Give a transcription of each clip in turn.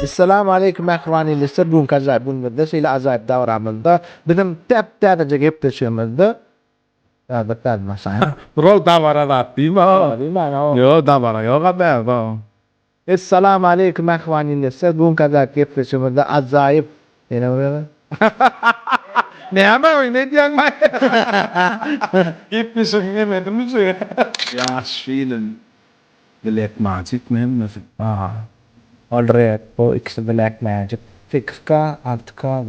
السلام عليكم اخواني اللي يسترجون كذابون مدرسة الى عذاب دور عملدا بدم تاب تاب جيبت شو ملدا هذا كان مثلا Rol davara datti ma. Yo davara yo gabba. السلام عليكم اخواني اللي يسترجون كذا كيف شو ملدا عذاب هنا Ne ama ne diyen ma. Gitmişsin yemedim mi? Ya spielen gelegt magic men nasıl. alright po x black magic fix ka alt ka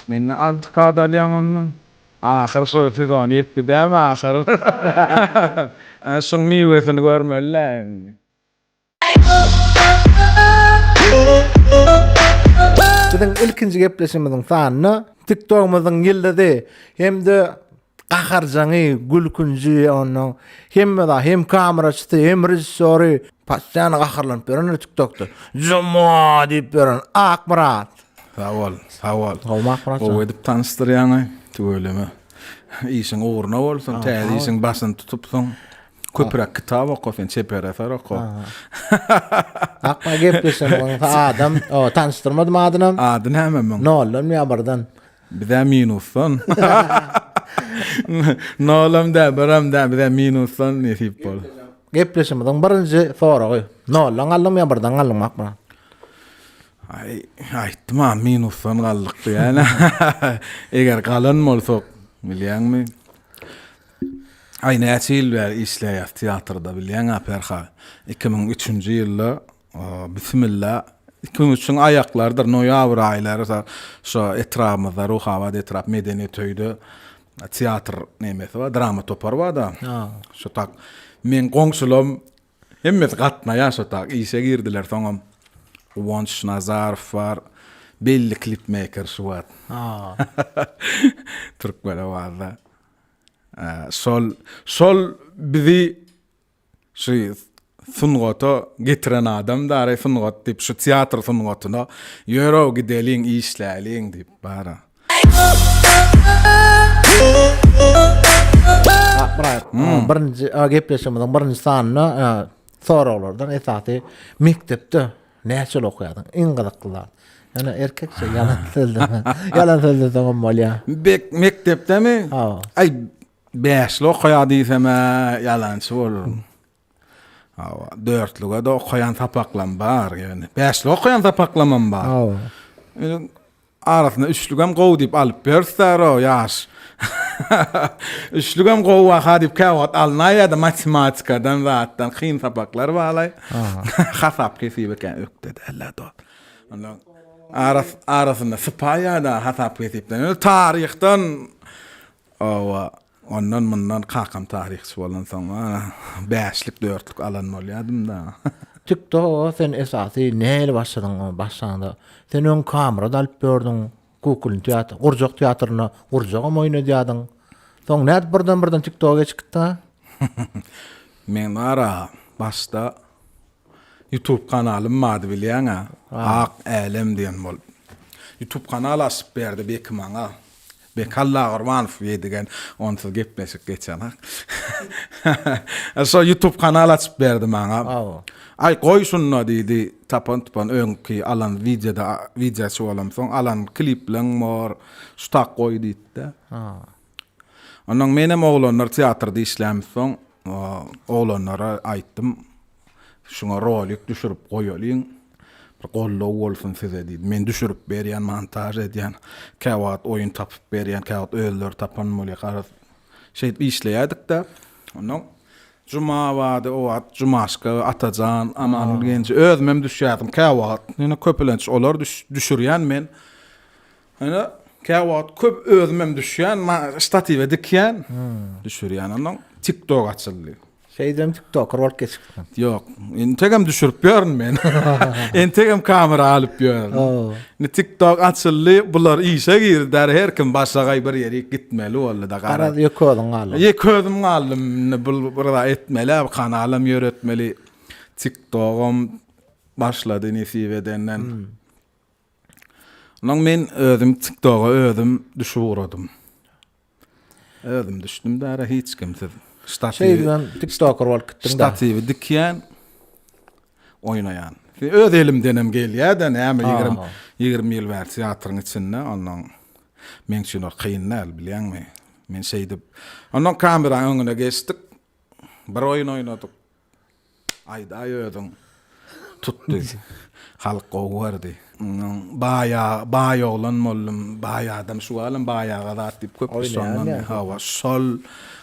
Men alt kadar yanın. Ahir soytu da niyet bir de ama ahir. Son mi wefin görmüller. بدن الكن جيب ليش مدن ثانا تيك توك مدن يلا ذي هم ده آخر زنگي قول كنجي أنو هم ده هم كاميرا شتي هم رجسوري بس أنا آخر لان بيرن تيك توك ده زمادي بيرن أكبرات Sağol. هو ما أكبرات O edip tanıştır yani. Tuğulema. İyisin uğruna olsun. Teyze iyisin basın tutup son. Köpürek kitabı oku. Fen çeperefer oku. أكبر جيب ليش مدن آدم أو تانسترمد ما أدنم Adın hemen mi? نولم يا بردن Bir de minustan. Nolam da baram da bir de minustan ne tip bol. جيب ليش مدن برنج ثورة نولم علم يا بردن علم أكبر Ay tamam minustan kaldık yani. Eğer kalan mol sok milyan mı? Ay ne açıl ver işler tiyatroda bilyan aperha. 2003 yılda bismillah 2003'ün ayaklardır noyabr ayları şu etrafımızda ruh hava etraf medeniyet öydü. Tiyatr nemesi var, drama topar var da. Şu tak men konsulum hemmet katma ya şu tak işe girdiler tamam. Kıvanç Nazarov var. Belli clipmaker şu var. Türk böyle vardı. Sol bizi şey sunğata getiren adam da araya sunğat tip şu tiyatro sunğatına yürü gidelim işleyelim tip bara. برنج جيب ليش مدن برنج ثانا ثورة olurdan esası mektepte näçe okuýardyň iň gyzyklar. Ana erkek şey yalan söyledi tamam mol ya. Mektepte mi? Ay beşli okuýardy diýsem yalançy bolur. Dörtlüge de okuyan tapaklan bar yani. Beşli okuyan tapaklamam bar. Arasında üçlügem gow dip alıp berser o yaş. Üçlügem gow hadip kawat alnaya da matematikadan zatdan kyn tapaklar balay. Hasap kesibe kan ökdedi alla do. Arasında spaya da hasap kesipden tarihten ondan mundan kakam tarihçi bolan sonra beşlik dörtlük alan bolýadym da. TikTok sen esasy näle başladyň başlanda. Sen ön kamerada alyp berdiň Google teatr, Urjak teatrına Urjak oýnadyň. Soň näde birden TikTok'a çykdy? Men ara başta YouTube kanalym vardy bilýän Ak Elem diýen bol. YouTube kanal açyp berdi bek maňa. Bekalla Armanov diýdigen onsuz gepleşik geçen ha. So YouTube kanal açyp berdi maňa. Ay goýşunna diýdi tapan öňki alan videosy bolam soň alan klipleň mor stak goýdy diýdi. Onuň menem oglanlar teatrda işläm soň oglanlara aýtdym şuňa rolik düşürüp goýalyň. Bir gollow bolsun size diýdi. Men düşürüp berýän montaj edýän kawat oyun tapyp berýän kawat öýler tapan moly garaz şey işleýärdik da. Onuň Cuma vardı o at Cumaşka Atacan aman genç özmem düşýärdim kawat. Ýene köpelenç olar düşürýän men. Ýene kawat köp özmem düşýän statiwe dikýän düşürýän onuň TikTok açyldy. Şeyden TikTok rol kesipdi. Yok, entegem düşürüp ýörün men. Entegem kamera alyp ýörün. Ne TikTok açyldy, bular işe girdiler, her kim başga bir ýere gitmeli boldy da Garaz ýöködüň galy. Ýöködüm galym, burada etmeli, kanalym ýöretmeli. TikTok'um başlady nesibedenden. Onuň men özüm TikTok'a özüm düşürdüm. Özüm düşdüm da hiç kimse. Şeyden TikTok rol kitdim da. Stativi dikýän oynayan. Öz elimdenem gelýär da näme 20 ýyl bäri teatryň içinde ondan men şunu kıyınlar bilýänmi? Men şeydip ondan kamera öňüne geçdik. Bir oyun oynadyk. Ayda ýödüň tutdy. Halk gowardy. Baýa oglan mollum, baýa adam şuwalym baýa zat diýip köp sondan hawa sol.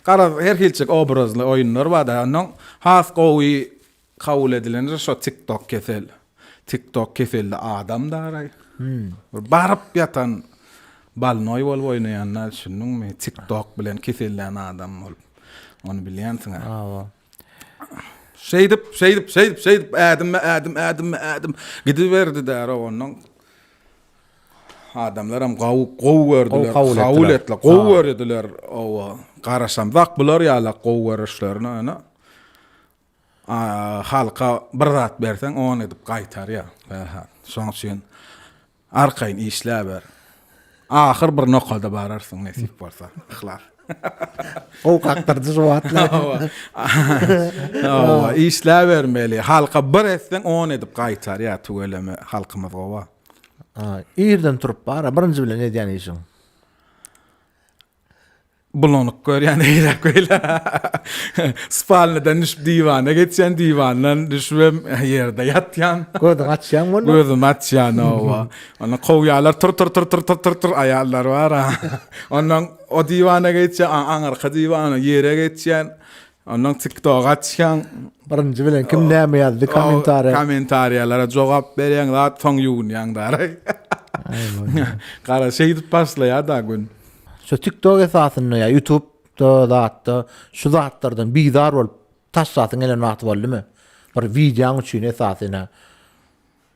Gara her hilçek obrazly oyunlar bar da ondan has gowy kabul edilen şu TikTok kesel. TikTok keselli adam daray. Barıp yatan balnoy bol oynayanlar şunun TikTok bilen kesellen adam bol. Onu bilýänsiň. Şeydip adam gidiverdi der onun adamlar hem kabul etdiler o qarasam vaq bular ýala gowwerişlerini ana halka bir zat bersen onu edip gaýtar ýa soňçyn arkaýyn işläber ahir bir nokada bararsyň nesip bolsa ihlas O kaktırdı suatlar. İşler vermeli. Halka bir etsen on edip qaytar ya tuveleme halkımız ova. İrden turup bara birinci bilen ne diýän işin? Bulunuk gör yani öyle. Spalneden düş divana geçen divandan düşmem yerde yatyan. Gözün açyan bunu? Gözüm açyan ova. Ona kowyarlar tır ayarlar var ha. Ondan o divana geçen arka divana yere geçen. Ondan TikTok açyan. Birinci bilen kim näme ýazdy komentaryalara jogap berýän zat soň ýuwunýan daray. Gara şeýdip başlaýar da gün. Şu TikTok esasında ya YouTube'da da şu zatlardan bizar olup taşsatın ele wagt boldymy? Bir videoň üçin esasına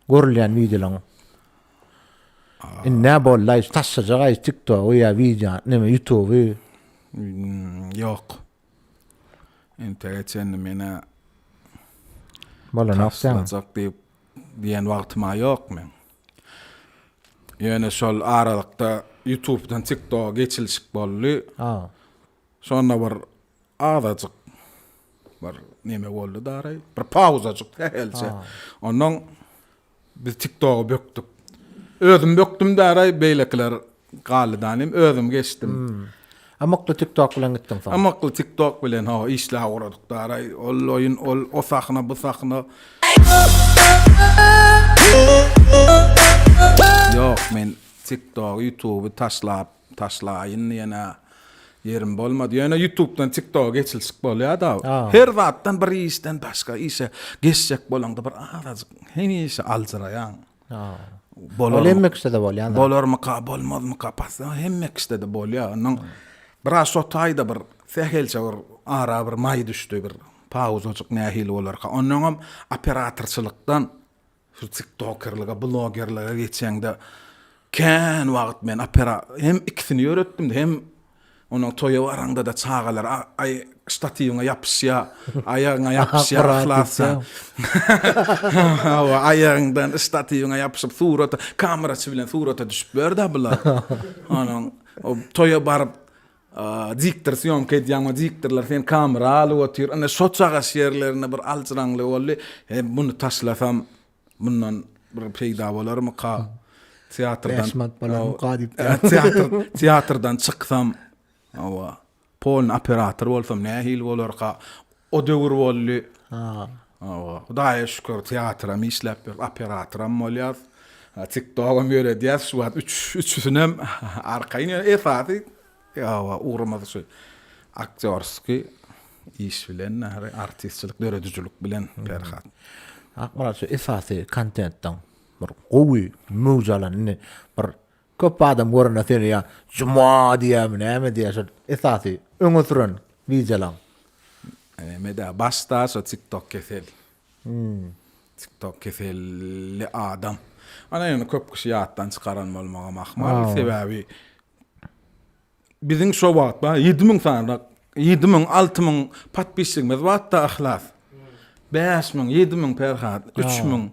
görülýän videolar. Ne bollay taşsajaga TikTok ya video neme YouTube. Yok. Internet mene Bolan aksan. Diyen wagtyma yok men. Ýöne şol aralykda YouTube'dan TikTok'a geçilişik boldy. Sonra bir azajyk bir neme boldy daray. Bir pauzajyk helse. Ondan biz TikTok'a böktük. Özüm böktüm daray beýlekler galydanym özüm geçdim. Amakly TikTok bilen gitdim falan. Amakly TikTok bilen işler guradyk daray. Ol oyun o sahna bu sahna. Yok men TikTok, YouTube taşlayın yana yerim bolmady. Yana YouTube'dan TikTok'a geçilsik bolýar da. Her zatdan bir işden başga işe geçsek bolanda bir azajyk heni işe alçyraýan. Bolemek istedi bolýar. Bolarmy bolmazmy passa hemmek istedi bolýar. Onuň biraz sotaýda bir sehelse bir ara bir may düşdi bir pauzaçyk nähil bolar. Onuň hem operatorçylykdan şu TikTokerliga, bloggerliga geçende kän wagt men hem ikisini öğretdim de hem onun toya varanda da çağalar ay statiýyňa ýapysýa, aýagyňa ýapysýa ahlasa. Aýagyňdan statiýyňa ýapysyp surata, kamerasy bilen surata düşüp berdi bular. Onun o toya baryp diktir syomka edýän diktirler sen kamera alyp otyr. Ana soçaga şerlerine bir alçyraňly boldy. Bunu taşlasam bundan bir peýda bolarmy ka? Teatrdan çıksam awa poln operator bolsam nähil bolarka o döwür boldy awa Hudaýa şükür teatram işläp operatoram bolýar TikTok'am ýöredýär şu wagt 3-ünem arkaýyn efady awa ugramady şu aktyorski iş bilen artistçilik döredüjülük bilen berhat akmara şu esasy kontentdan bir gowy mujalan bir köp adam görnäsen ya juma diýäm näme diýär esasy öňe süren videolar. Meda basta so TikTok kesel. TikTok keselli adam. Ana ýöne köp kişi ýatdan çykaran bolmaga mahmal sebäbi biziň şo wagt 7000 sana 7000 6000 patpisçigimiz wagtda ahlas. 5000 7000 perhat 3000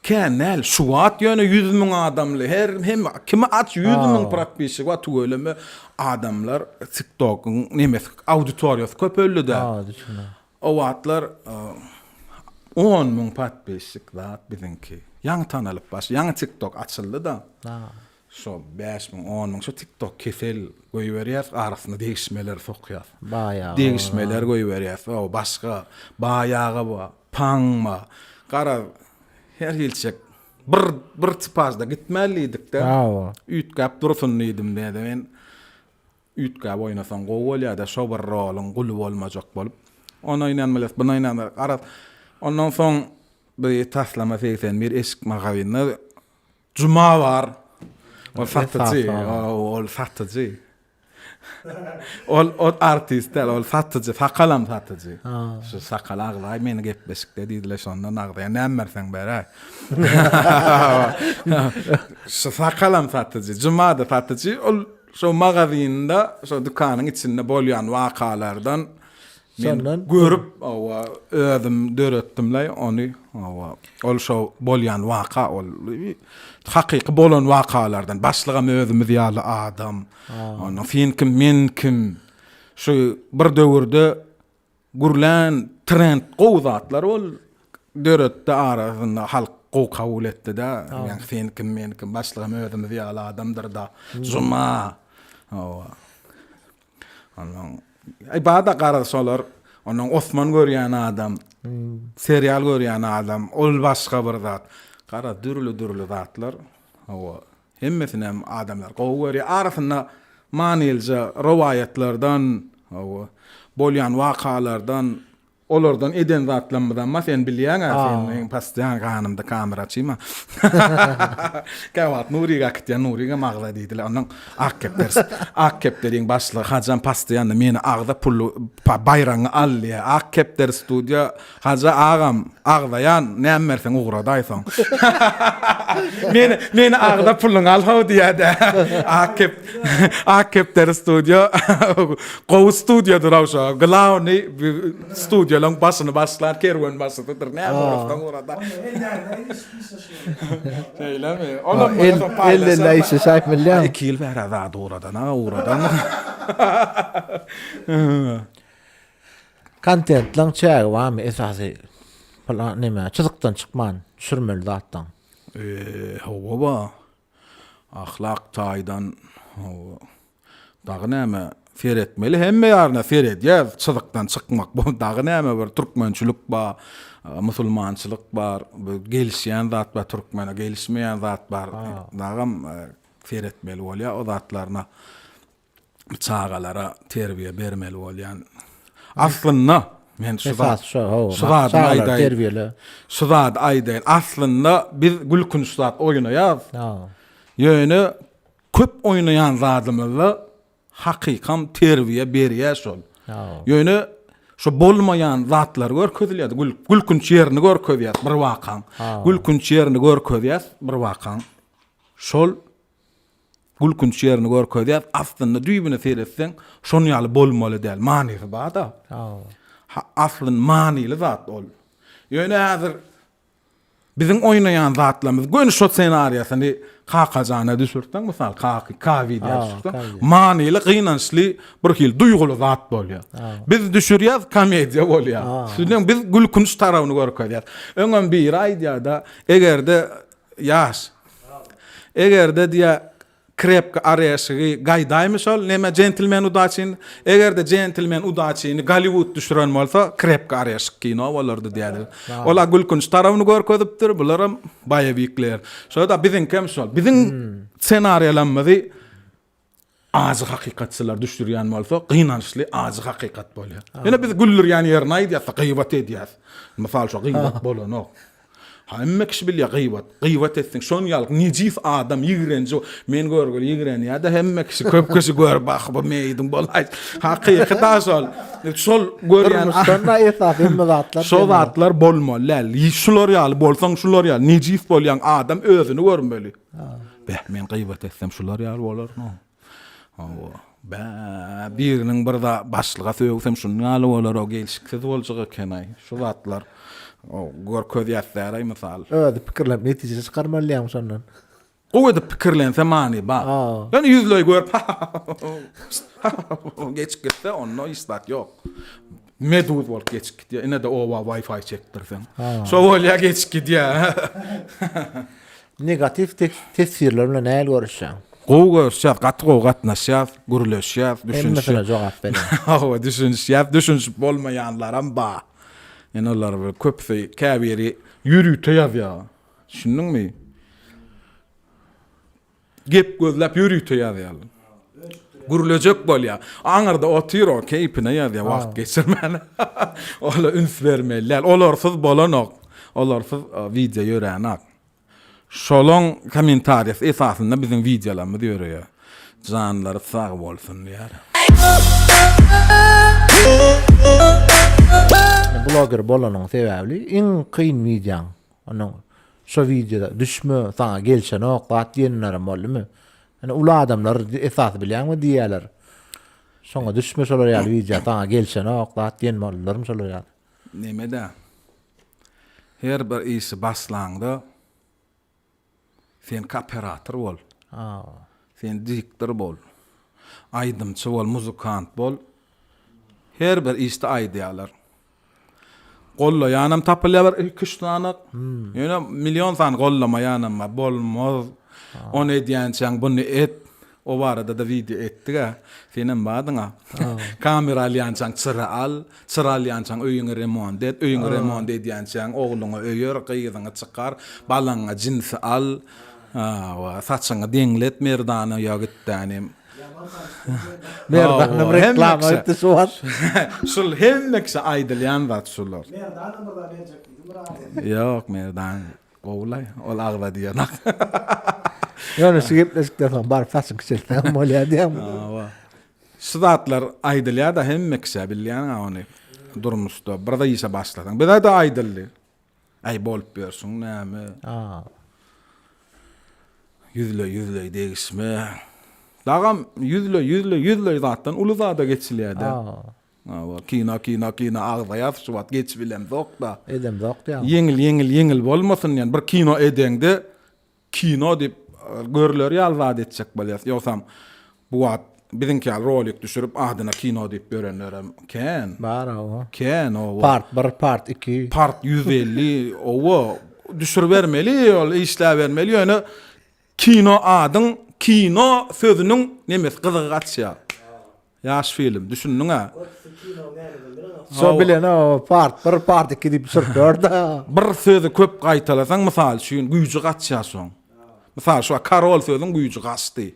Kenel şu wagt ýöne 100.000 adamly hem kime aç 100.000 praktisik wat öyleme adamlar TikTok'un nemes auditoriýasy köp öldü de. O wagtlar 10.000 patbeşik zat bizimki. Yaňy tanalyp baş, yaňy TikTok açyldy da. Şo 5.000, 10.000 şu TikTok kefel goýberýär, arasyna değişmeler sokýar. Bayağı. Değişmeler goýberýär. O başga bayağı bu, pangma. Gara her hilçek bir tipazda gitmelidik de. Ütkap dursun idim dedi. Men ütkap oynasan gol ya da şo bir rolun gul bolmajak bolup. Ona inanmalas, buna inanmalas. Ara ondan soň bir taslama seysen bir eski magazynda Cuma var. Ol satıcı, ol satıcı. Ol artistler, ol satıcı, sakalam satıcı. Şu sakal ağlay, meni gepleşik dediler sondan ağlay. Ne emmersen beri. Şu sakalam satıcı, Cuma'da satıcı. Ol şu magazinda, şu dükkanın içinde bolýan wakalardan men görüp özüm döretdimle onu ol şo bolýan waka ol hakyky bolan wakalardan başlygam özümiz ýaly adam onu fin kim men kim şu bir döwürde gurlan trend gowzatlar ol döretde arasynda halk gow kabul etdi da ýani fin kim men kim başlygam özümiz ýaly adamdyr da Zuma onu bada garaşalar, onun Osman görýän adam, serial görýän adam, ol başga bir zat. Gara dürlü zatlar. Hemmesine hem adamlar gowy görýär. Arasynda manylja rowayatlardan, bolýan wakalardan, olardan eden zatlanmadan ma sen bilýän, sen pastiýan ganymda kamera açyma. Gawat Nuriga gitýän, Nuriga magza diýdiler. Ondan akkepderiň başlygy Hajan pastiýan meni agda pullu bayraňy alýa. Akkepder studio Haja agam agdaýan nämersen ugradaýsan. Meni agda pulluň al haw diýdi. Akkepder studio gow studio durawşa. Glawny studio lang basını baslar kerwen basıdır ne yapar orada öyle mi onu elle leýse şaýp milyon 2 ýyl bäri zat oradan content lang çäge wamy esasy plan nime çyzykdan çykman düşürmeli zatdan howa ahlak taýdan dagy näme feretmeli hemme ýaryna feredýär çyzykdan çykmak bu dagy näme bir türkmençilik bar musulmançylyk bar gelişýän zat bar türkmene gelişmeýän zat bar dagam feretmeli bolýar o zatlaryna çağalara terbiýe bermeli bolýan aslynda men şu zat terbiyeli şu zat aýdaýan aslynda biz gülkünç zat oýnaýar ýöne köp oýnaýan zatymyzla hakykam terbiýe berýär şol. Ýöne şu bolmaýan zatlar görkezilýär. Gülkünç ýerini görkezýär bir wakaň. Gülkünç ýerini görkezýär bir wakaň. Şol gülkünç ýerini görkezýär. Aslynda düýbüne seretseň şonu ýaly bolmaly däl. Manygy bada. Aslyn manyly zat ol. Ýöne häzir bizim oynayan zatlarımız gün şu senaryosyny kakajana düşürtsen misal kavi diýär. Manyly gynançly bir hil duýguly zat bolýar. Biz düşürýär komediýa bolýar. Şuňdan biz gülkünç tarawyny görkezýär. Öňem bir aýdýada egerde ýaş egerde diýär krepka arýaşygy gaýdaýmyşol näme gentleman udaçyn egerde gentleman udaçyny Hollywood düşüren bolsa krepka arýaşyk kino bolardy diýerler. Ola gülkünç tarawyny görkezipdir, bularam baýawikler. Şoda biziň kemşol, biziň senaryolarymyzy az hakykatçylar düşürýän bolsa gynançly az hakykat bolýar. Ýene biz güllürýän ýerine aýdýar, gıybat edýär. Mysal şu gıybat bolanok. Hemme kişi bilýär gıybat etsin. Şon ýalyk nejif adam ýigrenji men görgül ýigren ýa-da hemme kişi köp kişi gör bak bu meýdim bolay. Hakykat şol. Şol görýän mustanna esas hemme zatlar. Şol zatlar bolmaly. Şular ýaly bolsaň şular ýaly nejif bolýan adam özüni görmeli. Beh men gıybat etsem şular ýaly bolar. Biriniň birde başlyga söýsem şunu ýaly bolar o gelişiksiz boljak ekenay. Şu zatlar görkezýär misal. Öňe pikirlep netije çykarmalýam şondan. Goýda pikirlense many bar. Ýani ýüzlöý görüp geç gitse onda isbat ýok. medud bol geçip gidiyor. Ine de ova Wi-Fi çektirsen. So bol ya geçip gidiyor. Negatif tesirler bilen näl görüşýär? Goýgörşýär, gaty gatnaşýar, gürleşýär, Düşünsün. düşünşýär. Cevap verin. Hawa düşünşýär, düşünşip bolmaýanlaram ba. Ene olar bir köpse käbiri yürüýtýär ýa. Düşündiňmi? Gep gözläp yürüýtýär ýa. Gürlejek bolýar. Aňyrda otyr, keypine ýa wagt geçirmeli. Ola üns bermeller. Olarsız bolanok. Olarsız video ýöränak. Şolong kommentariyas esasında bizim videolarımız ýöreýär. Janlary sag bolsun diýär. Blogger bolanyň sebäbi iň kyn videoň. Onuň şu videoda düşme saňa gelşen oqat ýenlerim boldymy? Yani ula adamlar esas bilýärmi diýerler. Şoňa düşme şolar ýaly video saňa gelşen oqat ýen boldylarmy şolar ýaly. Nemede? Her bir isi baslangda sen operator bol. Sen diktor bol. Aydymçy bol, muzykant bol. Her bir iste aýdýarlar. Gollaýanam tapylýar 2-3 tane. Ýöne milyon tane gollamaýanam bolmaz. Onu edýänçäň bunu et. O barada da video etdiga. Senem badyňa. Kamera alýançaň çıra al, çıra alýançaň öýüňi remont et, öýüňi remont edýänçäň ogluňa öýür, gyýzyňy çykar, balaňa jinsi al. Wa saçyňy deňlet merdany ýagitdanym. Merdanım reklam etdi suat. Şol hemmekse aýdylýan zat şolar. Ýok, merdan. Gowlay, ol agla diýenak. Ýöne sigepleşikden soň bar saçyň kişilden bolýar diýem. Şudatlar aýdylýar da hemmekse bilýän ony. Durmuşda birde ýysa başladyň. Bir de aýdyldy. Ay bolup bersiň näme? Yüzle değişme. Dağam yüzle zatdan ulu zada geçilýärdi. Kino ağzaya şubat geç bilem zok da. Edem zok diýär. Yengil bolmasyn ýani bir kino edende kino dip görler ýalwad etjek bolýar. Ýoksam bu wagt biziňki rolik düşürüp adyna kino dip görenlerem ken. Bar o. Ken o. Part 1, part 2. Part 150 o düşür bermeli, ol işlä bermeli ýöne kino adyň kino sözünün nemes gyzygatça. Ýaş film düşündiňä. So bilen o part 1, part 2 dip sürkörda. Bir sözü köp gaýtalasaň, mysal şuň güýji gatçasyň. Mysal şu Karol sözüň güýji gaçdy.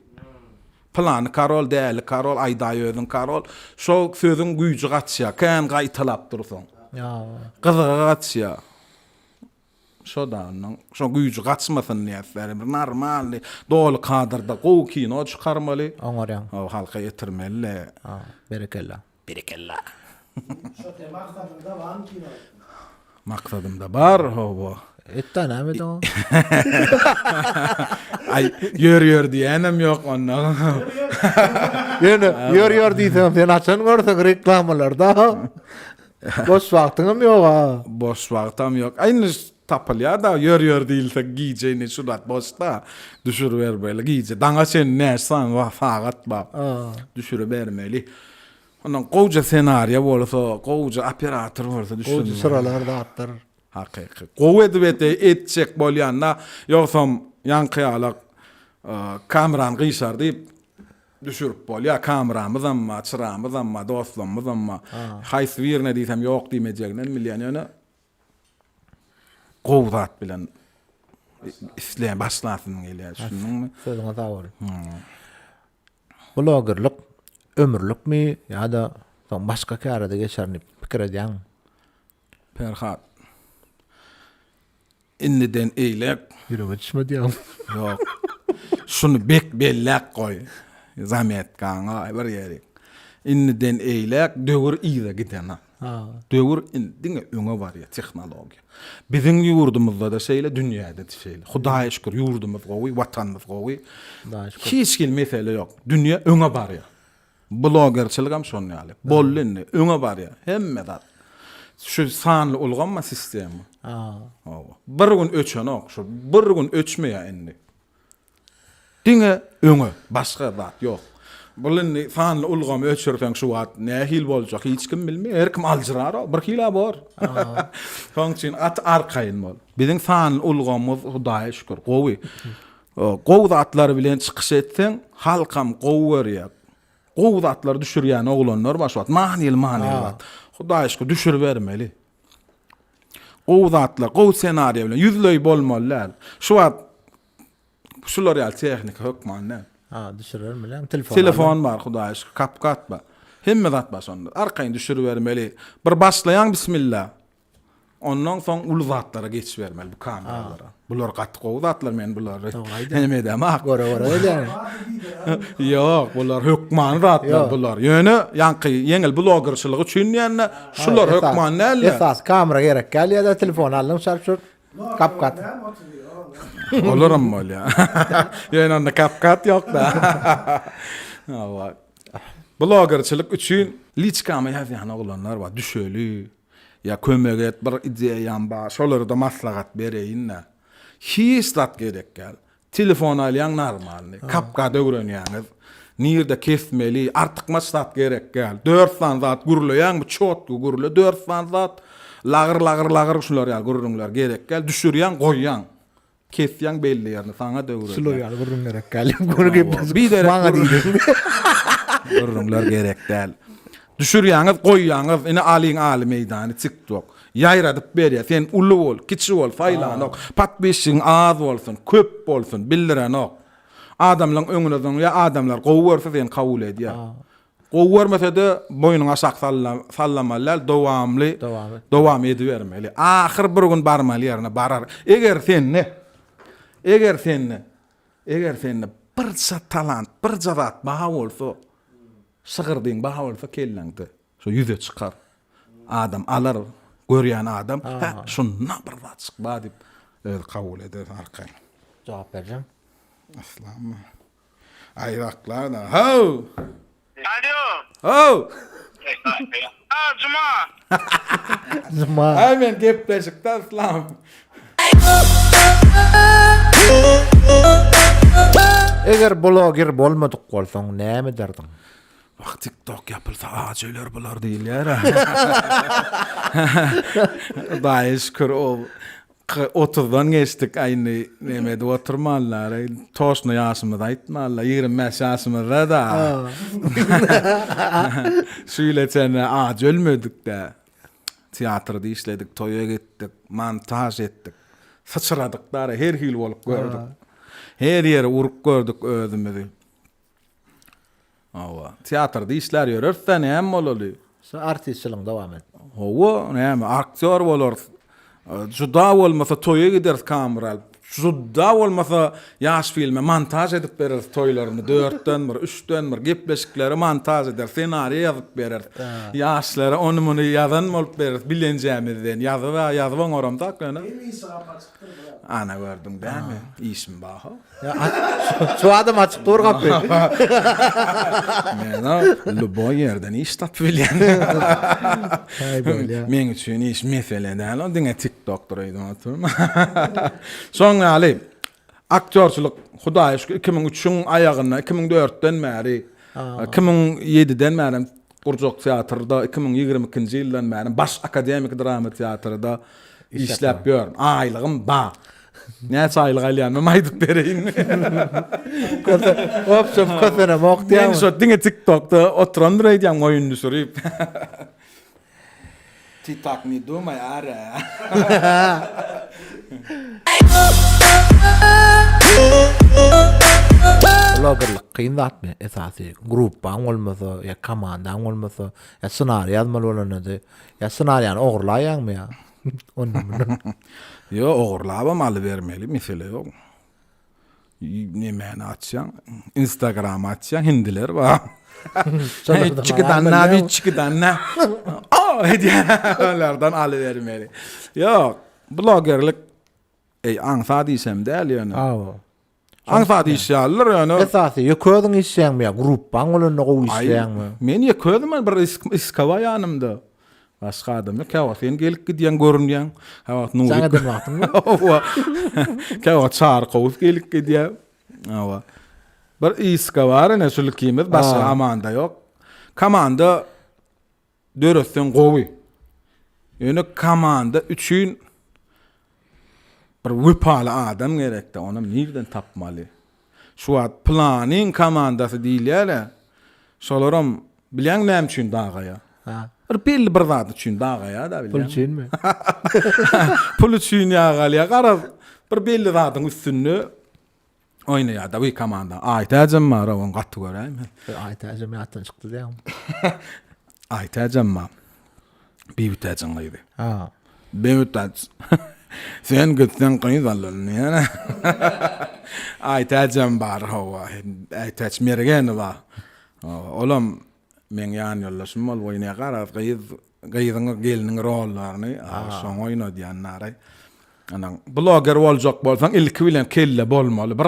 Plan Karol däl, Karol aýdaýyň Karol, şo sözüň güýji gatça, kän gaýtalap dursaň. Gyzygatça. Şodan, şo güýji gaçmasyn näçär, bir normal, dol kadrda gow kino çykarmaly. Oňarýan. O halka ýetirmeli. Berekella. Şo maksatymda barmy kino? Maksadymda bar, hobo. Etta näme de o? Ay, ýör diýenem ýok onda. Ýöne ýör diýsem sen açan görsäň reklamlarda. Boş wagtyňam ýok. Boş wagtam ýok. Aýny tapylýar da ýör diýilse giýjeni şulat boşda düşür bermeli giýje. Daňa sen näçsan wa fagat bap. Düşür bermeli. Ondan gowja senariýa bolsa, gowja operator bolsa düşür. O sıralarda atlar. Hakyky. Gow edibete etjek bolýanda ýoksam ýankyýalak kameran gyşar diýip düşürüp bolýar. Kameramyz amma, çyramyz amma, dostlarymyz amma. Haýsy birine diýsem ýok diýmejekler milýan ýöne. Gowzat bilen isleýän başlasyň gelýär. Şunun Sözüňe tawar. Bloggerlik ömürlükmi ýa-da başga kärede geçerni pikir edýän? Perhat. Inniden eýlek Ýürege düşme diýär. ýok. Şunu bek bellek goý. Zahmet gaňa bir ýeri. Inniden eýlek döwür ýyla gidene. Döwür indiňe öňe barýar tehnologiýa. Biziň ýurdumyzda da şeýle dünýäde de şeýle. Hudaýa şükür ýurdumyz gowy, watanymyz gowy. Hiç kim mesele ýok. Dünýä öňe barýar. Bloggerçiligam şonu ýaly. Bollenni öňe barýar. Hemme zat. Şu sanly ulgamma sistemi. Bir gün öçenok, şu bir gün öçmeýär endi. Diňe öňe başga zat ýok. Bulunni fanlı ulgam öçürfen şu at nähil boljak hiç kim bilmeýär. Herkim alжyrar, bir hila bor. Şoň üçin at arkaýyn bol. Biziň fanly ulgamyz Hudaýa şükür gowy. Gowy atlar bilen çykyş etseň halkam gowy berýär. Gowy atlar düşürýän oglanlar başlat. Manil. Hudaýa şükür düşür bermeli. Gowy atlar, gowy senariýa bilen yüzlöý bolmalylar. Şu at şular ýa tehnik hökmandan. Düşürür mü lan? Telefon var Hudaýa şükür, kapkat bar. Hemme zat bas onda. Arkaýyn düşürbermeli. Bir başlaýan bismillah. Ondan soň ul zatlara geçiş bermeli bu kameralara. Bular gatty gowy zatlar men bular. Hemme edem ak. Gora öyle. Ýok, bular hökman zatlar bular. Ýöne ýanky ýeňil blogerçylygy üçin ýa-ni şular hökman näle? Esas kamera gerek gel ya da telefon alın şarpşur. Kapkat. Olurum bol ya. Ýöne onda kapkat ýok da. Awa. Blogerçilik üçin liçkamy ýazýan oglanlar bar, düşeli. Ya kömek et, bir ideýam bar, şolary da maslahat bereýin. Hiç zat gerek gel. Telefon alýan normalny. Kapka öwrenýäňiz. Nirde kesmeli, artyk maslahat gerek gel. 4 san zat gurulýan, bu çotgu gurulýar, 4 san zat lagır şular ýa gurulýar gerek gel. Düşürýän, goýýan. Kesýän belli ýerine saňa döwür. Sulo ýa gurrun gerek gel. Gurrun geples. Bir derek Maňa diýdim. Gurrunlar gerek däl. Düşürýäňiz, goýýaňyz, ine alyň aly meýdany TikTok. Ýaýradyp berýär. Sen uly bol, kiçi bol, faýlanok. Patbeşiň az bolsun, köp bolsun, bildirenok. Adamlaryň öňüne döň, ýa adamlar gowy berse sen kabul edýär. Gowy bermese de boýnuňa sak sallamallar, dowam edibermeli. Ahir bir gün barmaly ýerine barar. Eger sen bir talant, bir zat baha bolsa, sygyrdyň baha bolsa kelleňdi. Şo ýüze çykar. Adam alar, görýän adam, şundan bir zat çykba dip kabul eder arkaýyn. Jogap berjem. Aslan. Aýraklar da. Ho! Alo. Cuma. Zuma. Hemen gepleşik de aslan. Eger blogger bolmadyk bolsaň näme derdiň? Bak TikTok yapılsa ağaçlar bular değil ya. Daha şükür o 30'dan geçtik aynı nemede oturmalar. Toşna yaşımda aytmalar. 25 yaşımda da. Şöyle ağaç ölmedik de. Tiyatroda işledik, toya gittik, montaj ettik. Sıçradıkları her hil olup gördük. Her yere urup gördük özümüzü. Awa, teatrda işler ýörürse näme bolýar? Artistçilik dowam et. Howa, näme aktyor bolar. Juda bolmasa toýa gider kamera. Juda bolmasa ýaş filme montaj edip berer toýlaryny 4den bir 3den bir gepleşikleri montaj eder, senariýa ýazyp berer. Ýaşlara onu muny ýazan bolup berer, bilenjämizden ýazyp oňaramda köne. Ana gördüm dämi? İşim baha. Şu adam açık dur kapy. Mena lubo yerden iş tap bilýän. Men üçin iş mesele däl, ondiňe TikTok duraýdym oturum. Soň ali aktörçilik Hudaýa şükür 2003-üň aýagyna 2004-den bäri 2007-den bäri Gurjak teatrda 2022-nji ýyldan bäri baş akademik drama teatrda işläp ýörüm. Aýlygym ba. Näçe aýlyk alýan, maýdyp bereýin. Hopsop kösene mokdy. Men şu diňe TikTokda oturan raýdýan oýunny sürüp. TikTok ni duma ara. Bloggerlik kyn zat mı? Esasy gruppaň bolmasa, ýa komandaň bolmasa, ýa senariýa ýazmaly bolanady, ýa senariýany ogurlaýanmy ýa? Ondan. Yo, ogurlabam aly bermeli, mesele ýok. Näme açýan? Instagram açýan, hindiler bar. Çıkıdanna. Hediyelerden alıvermeli. Yok, bloggerlik ansa diýsem däl ýöne. Ansa diýşýärler ýöne. Esasy ýöködüň işleýänmi ýa gruppaň bolany gowy işleýänmi? Men ýöködüm bir iskawa ýanymda. Başga adam ýok, käwa sen gelip gidýän görünýän. Hawat nur. Sana demakmy? Käwa çar gowy gelip gidýär. Awa. Bir iska var ne sülkimiz bas amanda yok. Komanda dörösün gowy. Ýöne komanda üçün bir wypaly adam gerekdi. Onu nerden tapmaly? Şu wagt planin komandasy diýilýär. Şolaram bilen näme üçin dagaýa? Ha. Bir zat üçin dagaýa da bilen. Pul üçinmi? Pul üçin ýagalya gara bir belli zatyň üstünde oýnaýar da bu komanda. Aýtajam mar on gaty göräými? Aýtajam ýatdan çykdy diýem. Aýtajam ma. Bir bitäjin gaýdy. Ha. Bemutaj. Sen gitsen qyýdanlyn ýa. Aýtajam bar hawa. Aýtaj mergen ba. Olam men ýan ýollaşym bol oýnaýar gara gyýdyň geliniň rollaryny şoň oýnady ýanlary. Anan blogger boljak bolsaň ilki bilen kelle bolmaly. Bir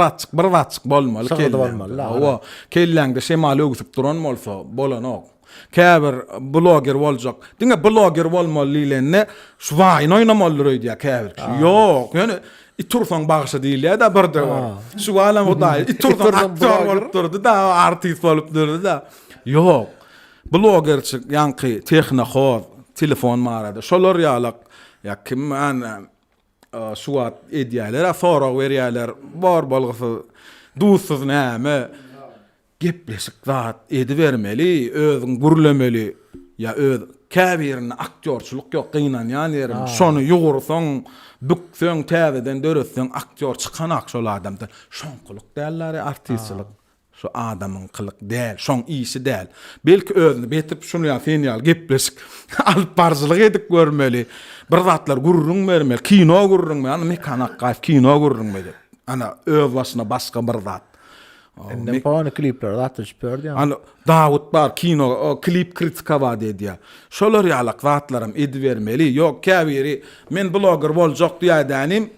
waçyk bolmaly kelle. Bolmaly. Hawa kelläňde şemaly ögüsip duran bolsa bolanok. Käbir blogger boljak. Diňe blogger bolmaly ilenne şu waýyn oýnamaly diýär käbir. Ýok, ýöne itursan bagşa diýilýär da birde bar. Şu alam oday itursan aktör bolup durdy da artist bolup durdy da. Ýok. Bloggerçik ýanky texnohor, telefon marada. Şolar ýalak ýa kim an suat edýärler, sorag berýärler, bar bolgasy dusuz näme gepleşik zat edi bermeli, özüň gürlemeli ýa öz käbirini aktörçülük ýok gynan ýani şonu ýugursaň, bükseň, täzeden döretsň aktör çykanak şol adamda şonquluk dälleri artistçilik. Şu adamın kılık değil, şon iyisi değil. Belki özünü betip şunu ya feniyal gepleşik alıp barzılık edip görmeli. Bir zatlar gururun vermeli, kino gururun vermeli. Ana mekanak kayf kino gururun vermeli. Ana öz başına başka bir zat. Ende paany klipler zatlar şüpördi ya. Ana Davut bar kino klip kritika var dedi ya. Şolar yalak zatlarım edi vermeli. Yok käbiri men blogger boljak diýädim.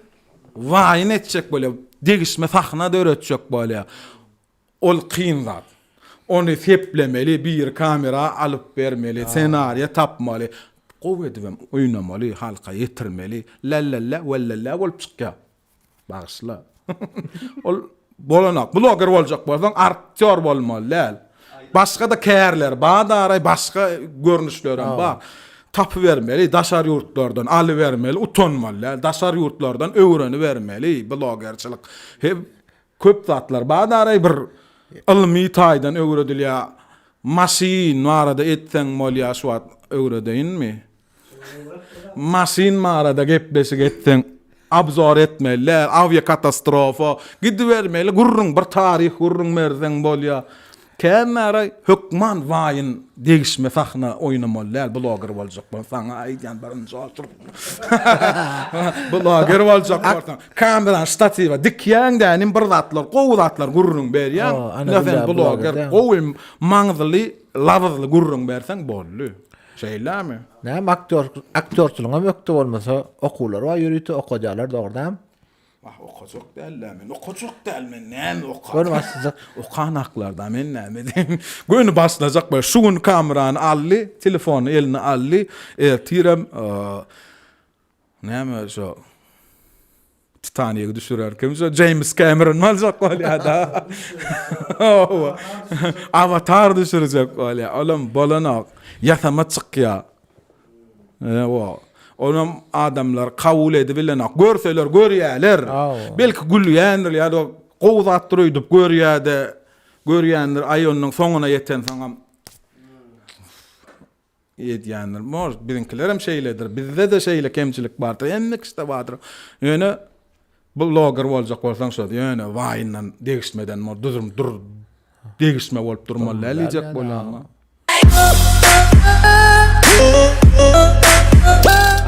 Vaýyn etjek böyle degişme sahna döretjek böyle. Ol kyn zat. Onu seplemeli, bir kamera alıp vermeli, senaryo tapmaly. Gowedibem oýnamaly, halka ýetirmeli. La bolup çykýar. Bagyşla. Ol bolanak, blogger boljak bolsaň aktör bolmaly. Başga da kärler, badaray başga görnüşlerim bar. Tapy vermeli, daşar ýurtlardan aly vermeli, utanmaly. Daşar ýurtlardan öwreni vermeli, bloggerçilik. Hep köp zatlar badaray bir ilmi taýdan öwredilýär. Masin marada etsen molya şuat öwredinmi? Masin marada gepleşik etsen abzor etmeler, avya katastrofa, gidivermeli, gurrun bir tarih gurrun merzen bolýar. Kämera hökman waýyn degişme sahna oýnamalylar, blogger boljak bolsaň aýdan birinji otur. Blogger boljak bolsaň kamera stativa dikýän dänim bir zatlar, gowy zatlar gurrun berýän. Näsen blogger gowy maňzyly, lawazly gurrun berseň bolly. Şeýlämi? Näme aktörçüligiňe mökte bolmasa okuwlar wa ýürüýti okajalar dogrydan. Okacak dällämen, okacak dälmen, näme okar? Görmezsiz. Okanaklardan men näme diýim. Göni başlajak böyle şu gün kamerany aldy, telefonu eline aldy, tirem näme şo Titanic düşürer kim şo James Cameron boljak bolýar da. Avatar düşürecek bolýar. Olam bolanak ýasama çykýar. Onam adamlar kabul edibilenak görseler görýärler. Belki gülýändir ýa-da gowzat duruýdyp görýändir aýonyň soňuna ýeten saňam ýetýändir. Mor birinkilerim şeýledir. Bizde de şeýle kemçilik bardyr. Emme işte bardyr. Ýöne blogger boljak bolsaň şo ýöne waýyndan degişmeden mor dur degişme bolup durmaly eljek bolanma.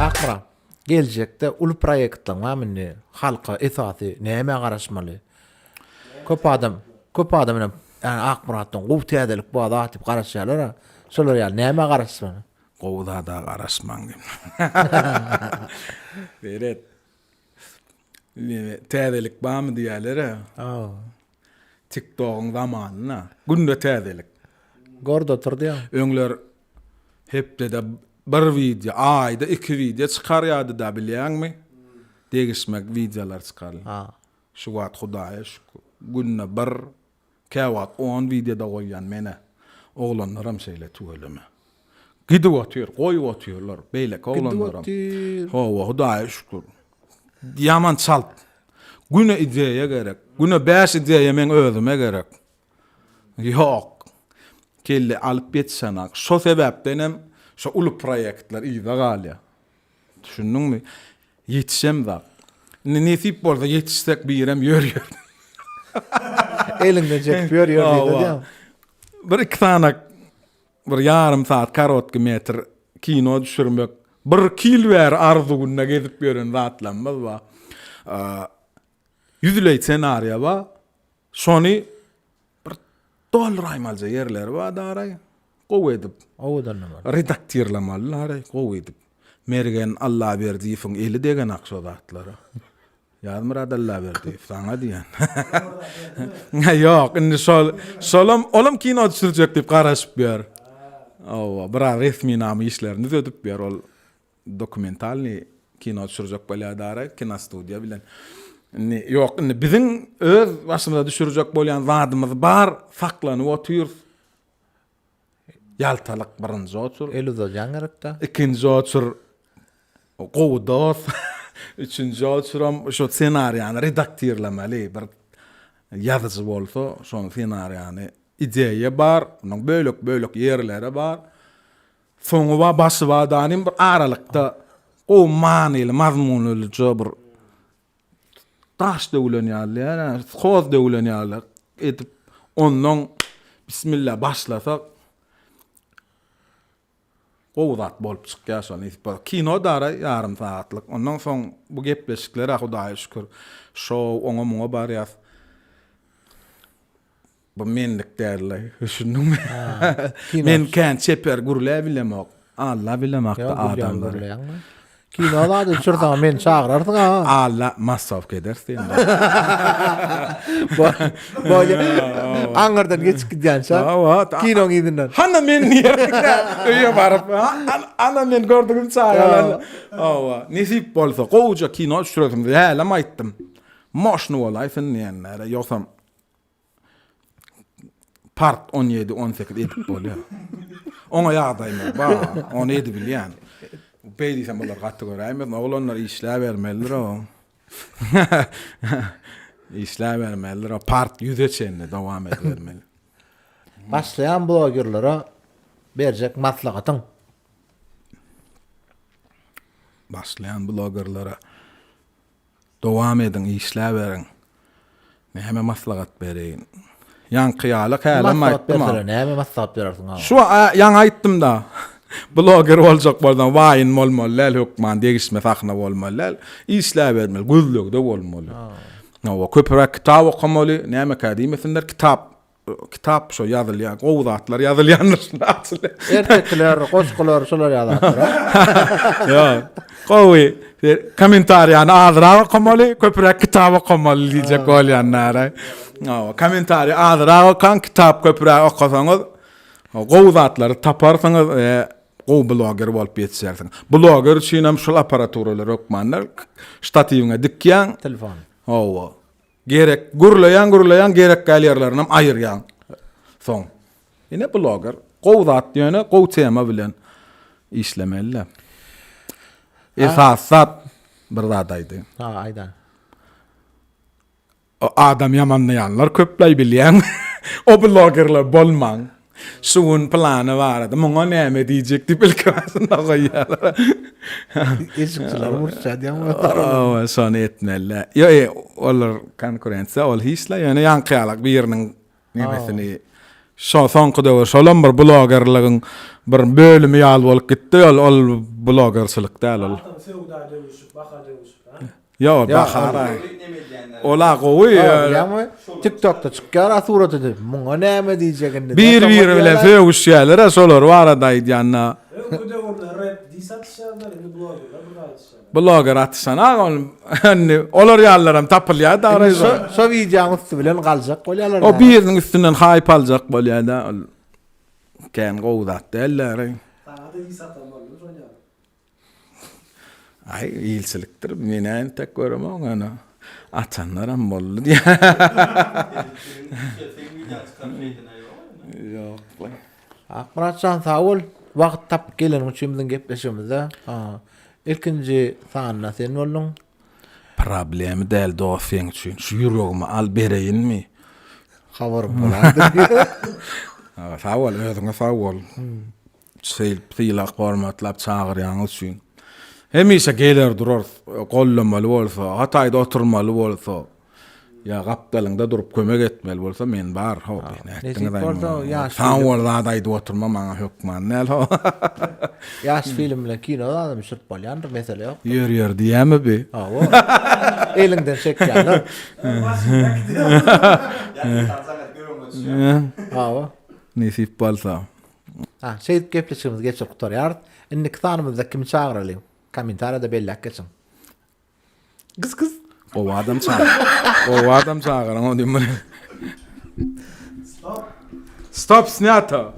Akra, gelecekde ulu proyektler mamini halka esasy näme garaşmaly? Köp adam yani akbaratdan gowy täzelik bu atyp garaşýarlar. Şolar ýa näme garaşmaly? Gowda da garaşmaň. Beret. Täzelik bamy diýerler. TikTok'un zamanyna günde täzelik. Gorda oturdy ya. Öňler hepde de bir video, ayda 2 video çykarýardy da bilýärmi? Degişmek videolar çykarýar. Şu wagt Hudaýa şükür. Günne bir Kävat 10 videoda koyan mene. Oğlanlarım şeyle tuğuleme. Gidip atıyor, koyu atıyorlar. Beylek oğlanlarım. Hudaya şükür. Yaman çalt. Güne ideye gerek. Güne 5 ideye men özüme gerek. Yok. Kelle alıp betsana. Şu sebepten şu ulu proyektler iyi de galya. Düşündün mü? Yetişem da. Nesip bolsa yetişsek bir yerem yürüyor. Elinden çekmiyor yürüyor dedi ya. Bir iki tane bir yarım saat karotka metre kino düşürmek. Bir kil ver arzuğuna gidip yürün rahatlanmaz va. Yüzüley senaryo va. Sony bir dolduraymalca yerler va daray. Qow edip. Oğudan var. Redaktörlamalar qow edip. Mergen Allah verdiği fın eli degen aksodatları. Yazmır Allah verdi sana diyen. Yok, indi olam kino düşürecek dip qarashıp ber. Ova, bira resmi namı işlerini ödüp ber ol dokumentalni kino düşürecek bolya daray kino studiya bilen. Yok, indi bizim öz başımıza düşürecek bolyan zadımız bar, saklanıp otur. Yaltalık birinci otur. Eluda jangarakta. İkinci otur. Qoğudat. Üçüncü oturam şu senaryany redaktörlemeli bir yazıcı bolsa şu senaryany ideye bar, onun bölük yerlere bar. Soňu we başy we danym bir aralykda o manyly mazmunly bir taş döwlenýärler, ýa-ni söz döwlenýärler edip ondan bismillah başlasak Qoğudat bolup çykýar şonu kino dara yarım saatlyk. Ondan soň bu gepleşikleri Hudaýa şükür şow oňa muňa barýar. Bu menlik derler. Düşündüm. Men kan çeper gurla bilemek. Allah bilemek de adamlar. Kinolarda düşürsen men çağırardın ha. Allah masraf edersin. Böyle Angardan geçip gidýänse. Kino gidinden. Hanna men öýe baryp, ana men gördüğüm çağıralar. Awa, nesip bolsa goýja kino düşüredim. Häle aýtdym. Moşnu bolay sen diýenler. Ýoksam part 17-18 edip bolýar. Oňa ýagdaýmy bar, onu edip bilýän. Beyli sen bunlar kattı göreyim. Oğlanlar işler vermelidir o. İşler vermelidir o. Part yüze çenli devam etmeli. Başlayan bloggerlara verecek maslahatın. Başlayan bloggerlara devam edin, işler verin. Ne hemen maslahat verin. Yan kıyalık hâlem ayttım ha. Ne hemen maslahat verirsin ha. Şu yan ayttım da. Blogger olacak boldan vayn molmollal hukman degisme sakna bolmollal işler vermeli gözlükde bolmaly. Nawa köpürek kitap okumaly, näme kadimesinler kitap şu ýazylýan, gowdatlar ýazylýanlar. Erkekler, goşgular şolar ýazatlar. Ya, gowy komentarýany azra okumaly, köpürek kitap okumaly diýjek bolýanlar. Nawa komentarý azra okan kitap köpürek okusaňyz gowdatlary taparsaňyz o blogger bolup ýetişersiň. Blogger üçin hem şol aparaturalary okmanlar, statiwine dikýän Telefon. Owa. Gerek gurlayan gerek galýarlaryny aýyrýan. Soň. Ine blogger gowdat ýöne gow tema bilen işlemeli. Esasat bir zadaýdy. Ha, aýdan. O adam ýamanlaýanlar köpläý bilýän. O bloggerler bolmaň. Şuun planı vardı. Muňa näme diýjek diýip ilkasynda goýýarlar. Eşikçiler murşad ýa-ni. O, şonu etmeli. Yo, olar konkurensiýa ol hisla, ýöne ýankyýalyk bir ýeriniň nämesini soňky döwür şolan bir bloggerlygyň bir bölümi ýaly bolup gitdi. Ol bloggerçilik däl ol. Sevda dövüşüp, baka dövüşüp. Yo, bahara. Ola gowy. Ýa-ni TikTok'ta çykýar suraty diýip, muňa näme diýjegini. Bir bilen söwüşýärler, şolar barada ýanna. Bu da orada rap disatışlarlar, bloggerlar burada atışlar. Blogger atysana, olar ýallaram tapylýar da. Şu videoň üstü bilen galjak bolýarlar. O biriniň üstünden hype aljak bolýar da. Kän gowdat derler. Taňa da disatan bolýar şoňa. Ay, ýylçylikdir. Menen tek göremem ana. Atanlarım bollu diye. Yok. Muratcan sağ ol. Wagt tap gelen üçümizden gepleşimizde. İlkinji sanna sen boldun. Problemi del dofeng üçün. Şu yüreğimi al bereyin mi? Habar boladı. Sağ ol, özüňe sağ ol. Seýil hormatlap çağırýaňyz üçin. Hemise geler durar, gollamaly bolsa, hataýda oturmaly bolsa, ya gapdalyňda durup kömek etmeli bolsa men bar ho. Sağ ol, hataýda oturma maňa hökman näl ho. Yaş film bilen kinoda adam şurt bolýandyr mesele ýok. Yer diýämi be? Awa. Elinden çekýärler. Awa. Nesip bolsa. Şey gepleşimiz geçip tutarýar. Inni ksanymyzda kim çağıraly? Komentarda belli geçin. Kız. O adam çağır. O adam çağır. Onu diýmeli. Stop snята.